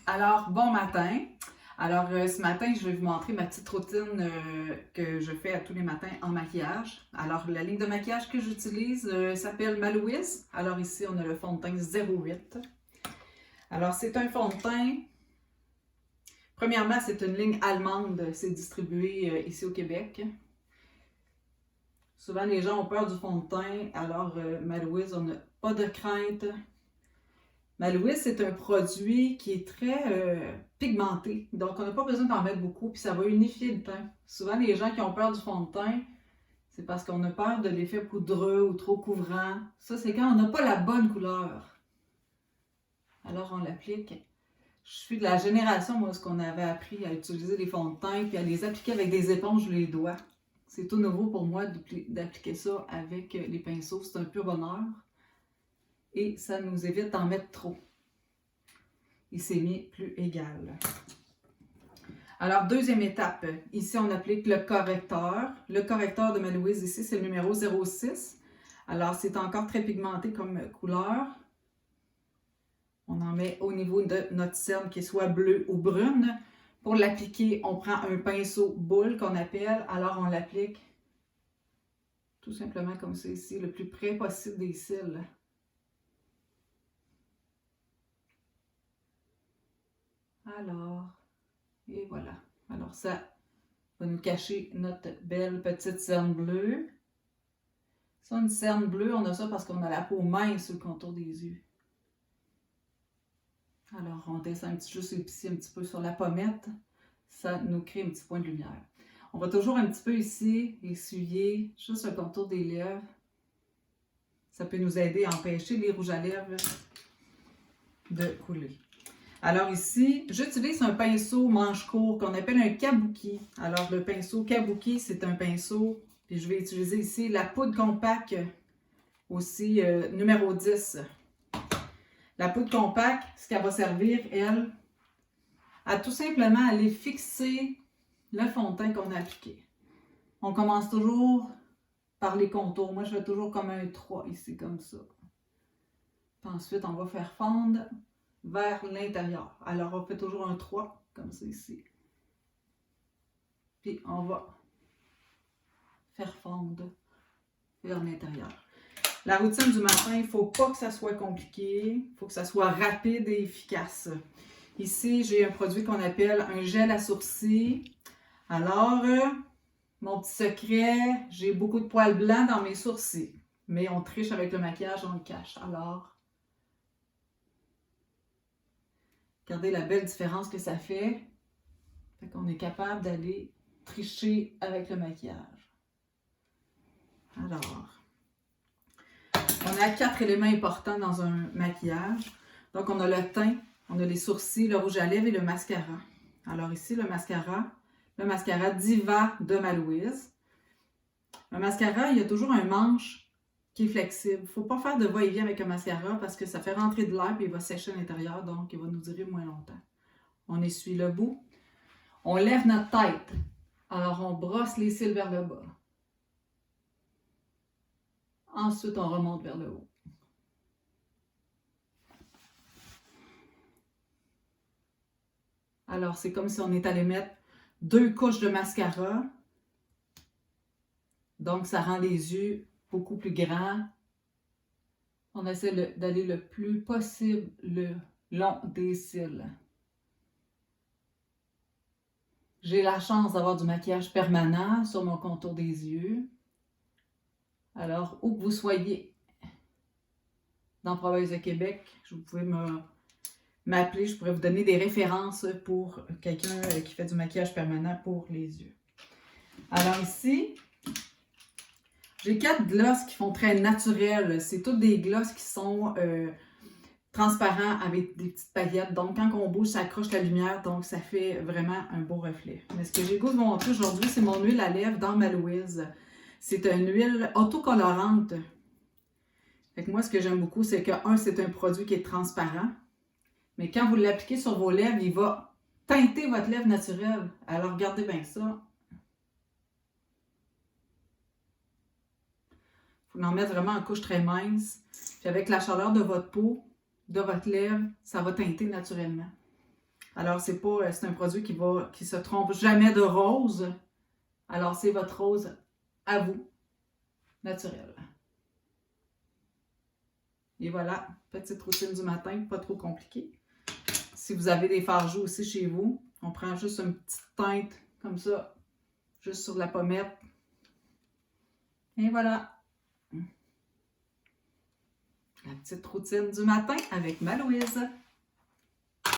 Alors, bon matin. Alors, ce matin, je vais vous montrer ma petite routine que je fais à tous les matins en maquillage. Alors, la ligne de maquillage que j'utilise s'appelle Malouise. Alors, ici, on a le fond de teint 08. Alors, c'est un fond de teint. Premièrement, c'est une ligne allemande. C'est distribué ici au Québec. Souvent, les gens ont peur du fond de teint. Alors, Malouise, on n'a pas de crainte. Malouise, c'est un produit qui est très pigmenté, donc on n'a pas besoin d'en mettre beaucoup, puis ça va unifier le teint. Souvent, les gens qui ont peur du fond de teint, c'est parce qu'on a peur de l'effet poudreux ou trop couvrant. Ça, c'est quand on n'a pas la bonne couleur. Alors, on l'applique. Je suis de la génération, moi, ce qu'on avait appris à utiliser les fonds de teint, puis à les appliquer avec des éponges les doigts. C'est tout nouveau pour moi d'appliquer ça avec les pinceaux. C'est un pur bonheur. Et ça nous évite d'en mettre trop. Il s'est mis plus égal. Alors, deuxième étape. Ici, on applique le correcteur. Le correcteur de Malouise, ici, c'est le numéro 06. Alors, c'est encore très pigmenté comme couleur. On en met au niveau de notre cerne qui est soit bleue ou brune. Pour l'appliquer, on prend un pinceau boule qu'on appelle. Alors, on l'applique tout simplement comme ça ici, le plus près possible des cils. Alors, et voilà. Alors ça va nous cacher notre belle petite cerne bleue. Ça, une cerne bleue, on a ça parce qu'on a la peau mince sur le contour des yeux. Alors, on descend juste ici un petit peu sur la pommette. Ça nous crée un petit point de lumière. On va toujours un petit peu ici essuyer juste le contour des lèvres. Ça peut nous aider à empêcher les rouges à lèvres de couler. Alors ici, j'utilise un pinceau manche court qu'on appelle un kabuki. Alors le pinceau kabuki, c'est un pinceau, puis je vais utiliser ici la poudre compacte, aussi numéro 10. La poudre compacte, ce qu'elle va servir, elle, à tout simplement aller fixer le fond de teint qu'on a appliqué. On commence toujours par les contours. Moi, je fais toujours comme un 3 ici, comme ça. Puis ensuite, on va faire fondre vers l'intérieur. Alors, on fait toujours un 3, comme ça ici. Puis, on va faire fondre vers l'intérieur. La routine du matin, il ne faut pas que ça soit compliqué. Il faut que ça soit rapide et efficace. Ici, j'ai un produit qu'on appelle un gel à sourcils. Alors, mon petit secret, j'ai beaucoup de poils blancs dans mes sourcils. Mais on triche avec le maquillage, on le cache. Alors, regardez la belle différence que ça fait. Fait qu'on est capable d'aller tricher avec le maquillage. Alors, on a 4 éléments importants dans un maquillage. Donc, on a le teint, on a les sourcils, le rouge à lèvres et le mascara. Alors ici, le mascara Diva de Malouise. Le mascara, il y a toujours un manche qui est flexible. Il ne faut pas faire de va-et-vient avec un mascara parce que ça fait rentrer de l'air et il va sécher à l'intérieur, donc il va nous durer moins longtemps. On essuie le bout. On lève notre tête. Alors, on brosse les cils vers le bas. Ensuite, on remonte vers le haut. Alors, c'est comme si on est allé mettre 2 couches de mascara. Donc, ça rend les yeux beaucoup plus grands. On essaie d'aller le plus possible le long des cils. J'ai la chance d'avoir du maquillage permanent sur mon contour des yeux. Alors, où que vous soyez dans la province de Québec, vous pouvez m'appeler, je pourrais vous donner des références pour quelqu'un qui fait du maquillage permanent pour les yeux. Alors ici, j'ai 4 glosses qui font très naturel. C'est toutes des glosses qui sont transparents avec des petites paillettes. Donc, quand on bouge, ça accroche la lumière. Donc, ça fait vraiment un beau reflet. Mais ce que j'ai le goût de vous montrer aujourd'hui, c'est mon huile à lèvres dans Malouise. C'est une huile autocolorante. Fait que moi, ce que j'aime beaucoup, c'est que, c'est un produit qui est transparent. Mais quand vous l'appliquez sur vos lèvres, il va teinter votre lèvre naturelle. Alors, regardez bien ça. Il faut en mettre vraiment en couche très mince. Puis avec la chaleur de votre peau, de votre lèvre, ça va teinter naturellement. Alors, c'est un produit qui se trompe jamais de rose. Alors, c'est votre rose à vous, naturelle. Et voilà, petite routine du matin, pas trop compliquée. Si vous avez des fards joues aussi chez vous, on prend juste une petite teinte comme ça, juste sur la pommette. Et voilà. La petite routine du matin avec ma Louise.